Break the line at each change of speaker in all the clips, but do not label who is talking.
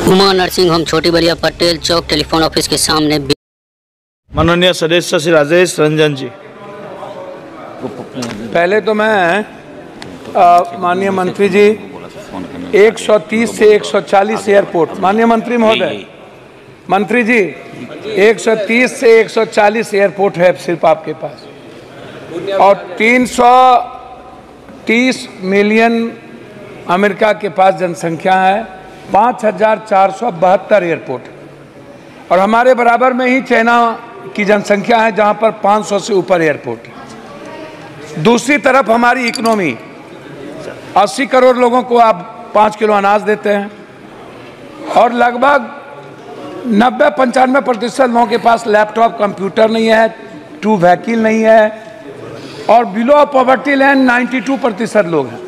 Huma nursing home छोटी बलिया पटेल चौक telephone office के सामने।
माननीय सदस्य श्री राजेश रंजन जी।
पहले तो मैं माननीय मंत्री जी 130 से 140 एयरपोर्ट, माननीय मंत्री महोदय, मंत्री जी 130 से 140 एयरपोर्ट है सिर्फ आपके पास, और 330 मिलियन अमेरिका के पास जनसंख्या है, 5472 एयरपोर्ट, और हमारे बराबर में ही चाइना की जनसंख्या है जहां पर 500 से ऊपर एयरपोर्ट है। दूसरी तरफ हमारी इकोनॉमी 80 करोड़ लोगों को आप 5 किलो अनाज देते हैं, और लगभग 90-95% लोगों के पास लैपटॉप कंप्यूटर नहीं है, 2 व्हीकल नहीं है, और बिलो पॉवर्टी लाइन 92% लोग हैं।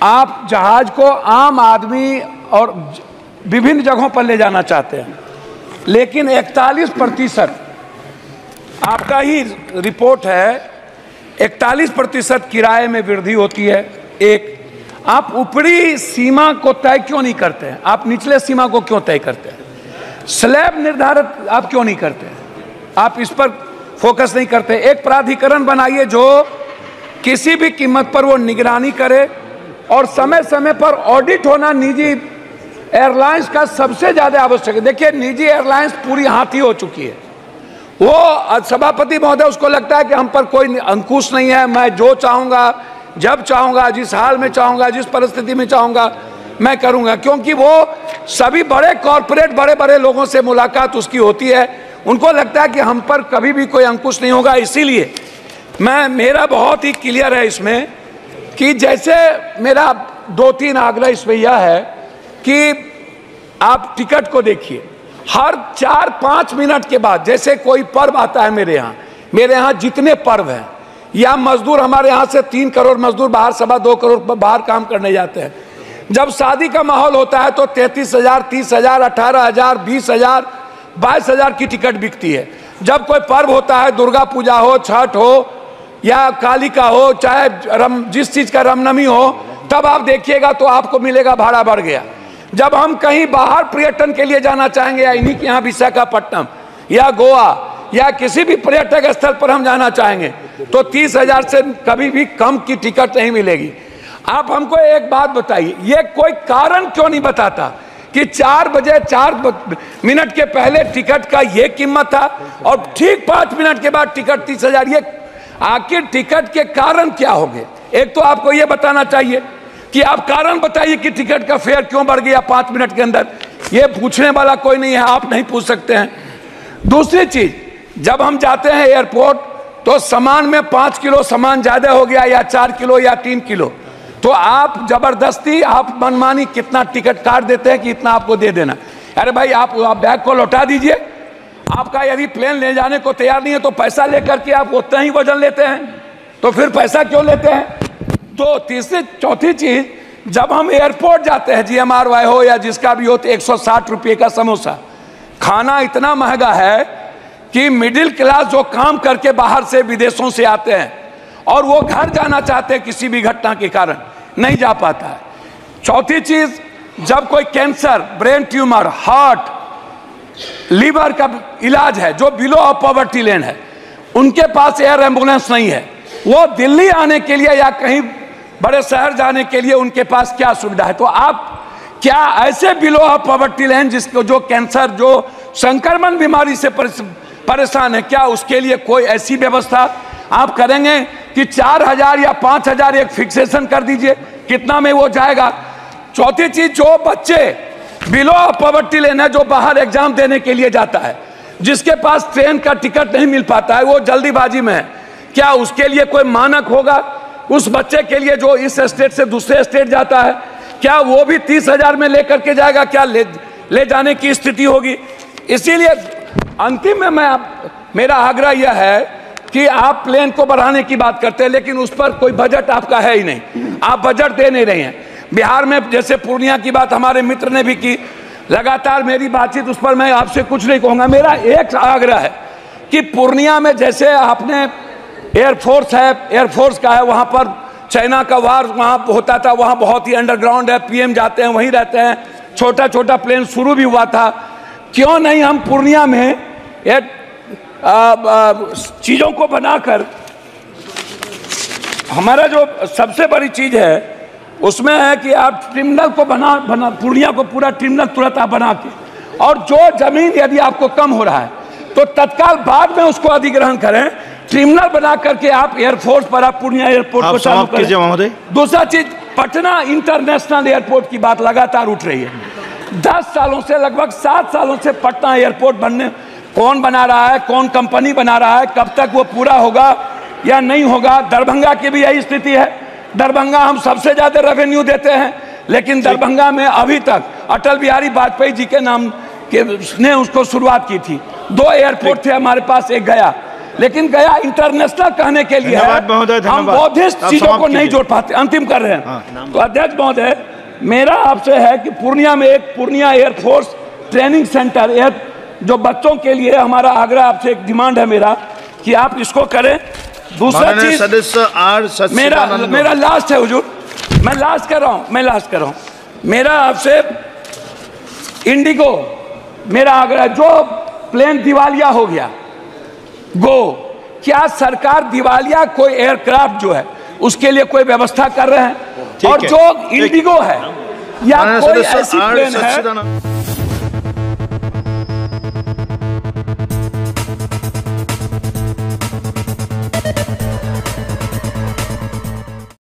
आप जहाज को आम आदमी और विभिन्न जगहों पर ले जाना चाहते हैं, लेकिन 41% आपका ही रिपोर्ट है, 41% किराए में वृद्धि होती है। एक, आप ऊपरी सीमा को तय क्यों नहीं करते हैं? आप निचले सीमा को क्यों तय करते हैं? स्लैब निर्धारित आप क्यों नहीं करते हैं? आप इस पर फोकस नहीं करते। एक प्राधिकरण बनाइए जो किसी भी कीमत पर वो निगरानी करे, और समय समय पर ऑडिट होना निजी एयरलाइंस का सबसे ज्यादा आवश्यक है। देखिए, निजी एयरलाइंस पूरी हाथी हो चुकी है। वो सभापति महोदय, उसको लगता है कि हम पर कोई अंकुश नहीं है, मैं जो चाहूंगा, जब चाहूंगा, जिस हाल में चाहूंगा, जिस परिस्थिति में चाहूंगा मैं करूंगा, क्योंकि वो सभी बड़े कॉरपोरेट बड़े बड़े लोगों से मुलाकात उसकी होती है। उनको लगता है कि हम पर कभी भी कोई अंकुश नहीं होगा। इसीलिए मेरा बहुत ही क्लियर है इसमें कि जैसे मेरा 2-3 आग्रह इसमें यह है कि आप टिकट को देखिए, हर 4-5 मिनट के बाद, जैसे कोई पर्व आता है मेरे यहाँ जितने पर्व हैं, या मजदूर हमारे यहाँ से 3 करोड़ मजदूर बाहर, 2.25 करोड़ बाहर काम करने जाते हैं। जब शादी का माहौल होता है तो 33,000, 30,000, 18,000, 20,000, 22,000 की टिकट बिकती है। जब कोई पर्व होता है, दुर्गा पूजा हो, छठ हो, या काली का हो, चाहे जिस चीज का रामनवमी हो, तब आप देखिएगा तो आपको मिलेगा भाड़ा बढ़ गया। जब हम कहीं बाहर पर्यटन के लिए जाना चाहेंगे, या इन्हीं के यहाँ विशाखापट्टनम या गोवा या किसी भी पर्यटक स्थल पर हम जाना चाहेंगे, तो 30,000 से कभी भी कम की टिकट नहीं मिलेगी। आप हमको एक बात बताइए, ये कोई कारण क्यों नहीं बताता कि 4 बजे 4 मिनट के पहले टिकट का ये कीमत था, और ठीक 5 मिनट के बाद टिकट 30,000। ये आखिर टिकट के कारण क्या हो गए? एक तो आपको ये बताना चाहिए कि आप कारण बताइए कि टिकट का फेयर क्यों बढ़ गया 5 मिनट के अंदर। ये पूछने वाला कोई नहीं है, आप नहीं पूछ सकते हैं। दूसरी चीज, जब हम जाते हैं एयरपोर्ट तो सामान में 5 किलो सामान ज्यादा हो गया, या 4 किलो या 3 किलो, तो आप जबरदस्ती आप मनमानी कितना टिकट काट देते हैं कि इतना आपको दे देना। अरे भाई, आप बैग को लौटा दीजिए। आपका यदि प्लेन ले जाने को तैयार नहीं है तो पैसा लेकर के आप उतना ही वजन लेते हैं, तो फिर पैसा क्यों लेते हैं? तो तीसरी चौथी चीज, जब हम एयरपोर्ट जाते हैं, GMRY हो या जिसका भी हो, तो 160 रुपये का समोसा। खाना इतना महंगा है कि मिडिल क्लास जो काम करके बाहर से विदेशों से आते हैं और वो घर जाना चाहते हैं, किसी भी घटना के कारण नहीं जा पाता है। चौथी चीज, जब कोई cancer, brain tumour, heart, liver का इलाज है, जो बिलो ऑफ पॉवर्टी लाइन है, उनके पास एयर एम्बुलेंस नहीं है। वो दिल्ली आने के लिए या कहीं बड़े शहर जाने के लिए उनके पास क्या सुविधा है? तो आप क्या ऐसे बिलो ऑफ पॉवर्टी लाइन जिसको, जो कैंसर, जो संक्रमण बीमारी से परेशान है, क्या उसके लिए कोई ऐसी व्यवस्था आप करेंगे कि 4,000 या 5,000 एक फिक्सेशन कर दीजिए, कितना में वो जाएगा? चौथी चीज, जो बच्चे बिलो ऑफ पॉवर्टी लाइन है, जो बाहर एग्जाम देने के लिए जाता है, जिसके पास ट्रेन का टिकट नहीं मिल पाता है, वो जल्दीबाजी में है, क्या उसके लिए कोई मानक होगा? उस बच्चे के लिए जो इस स्टेट से दूसरे स्टेट जाता है, क्या वो भी 30,000 में लेकर के जाएगा? क्या ले जाने की स्थिति होगी? इसीलिए अंतिम में मेरा आग्रह यह है कि आप प्लेन को बढ़ाने की बात करते हैं, लेकिन उस पर कोई बजट आपका है ही नहीं, आप बजट दे नहीं रहे हैं। बिहार में जैसे पूर्णिया की बात हमारे मित्र ने भी की, लगातार मेरी बातचीत उस पर, मैं आपसे कुछ नहीं कहूँगा। मेरा एक आग्रह है कि पूर्णिया में जैसे आपने एयरफोर्स है, एयरफोर्स का है, वहाँ पर चाइना का वार वहाँ होता था, वहाँ बहुत ही अंडरग्राउंड है, PM जाते हैं, वहीं रहते हैं, छोटा छोटा प्लेन शुरू भी हुआ था। क्यों नहीं हम पूर्णिया में एक चीज़ों को बनाकर, हमारा जो सबसे बड़ी चीज़ है उसमें है कि आप टर्मिनल को बना पूर्णिया को पूरा टर्मिनल तुरंत आप बना के, और जो जमीन यदि आपको कम हो रहा है तो तत्काल बाद में उसको अधिग्रहण करें, टर्मिनल बना करके आप एयरफोर्स पर आप पूर्णिया एयरपोर्ट को चालू करें। दूसरा चीज, पटना इंटरनेशनल एयरपोर्ट की बात लगातार उठ रही है। 10 सालों से, लगभग 7 सालों से पटना एयरपोर्ट बनने, कौन बना रहा है, कौन कंपनी बना रहा है, कब तक वो पूरा होगा या नहीं होगा। दरभंगा की भी यही स्थिति है। दरभंगा हम सबसे ज्यादा रेवेन्यू देते हैं, लेकिन दरभंगा में अभी तक अटल बिहारी वाजपेयी जी के नाम के ने उसको शुरुआत की थी। 2 एयरपोर्ट थे हमारे पास, एक गया, लेकिन गया इंटरनेशनल कहने के लिए हम बौद्धिस्ट चीजों को नहीं जोड़ पाते। अंतिम कर रहे हैं। तो अध्यक्ष महोदय, मेरा आपसे है कि पूर्णिया में एक पूर्णिया एयरफोर्स ट्रेनिंग सेंटर, जो बच्चों के लिए, हमारा आग्रह आपसे, एक डिमांड है मेरा कि आप इसको करें। दूसरा चीज, मेरा लास्ट है हुजूर, मैं लास्ट कर रहा हूं, मेरा आपसे इंडिगो, मेरा आग्रह, जो प्लेन दिवालिया हो गया क्या सरकार दिवालिया कोई एयरक्राफ्ट जो है उसके लिए कोई व्यवस्था कर रहे हैं? और जो इंडिगो है या कोई ऐसी प्लेन है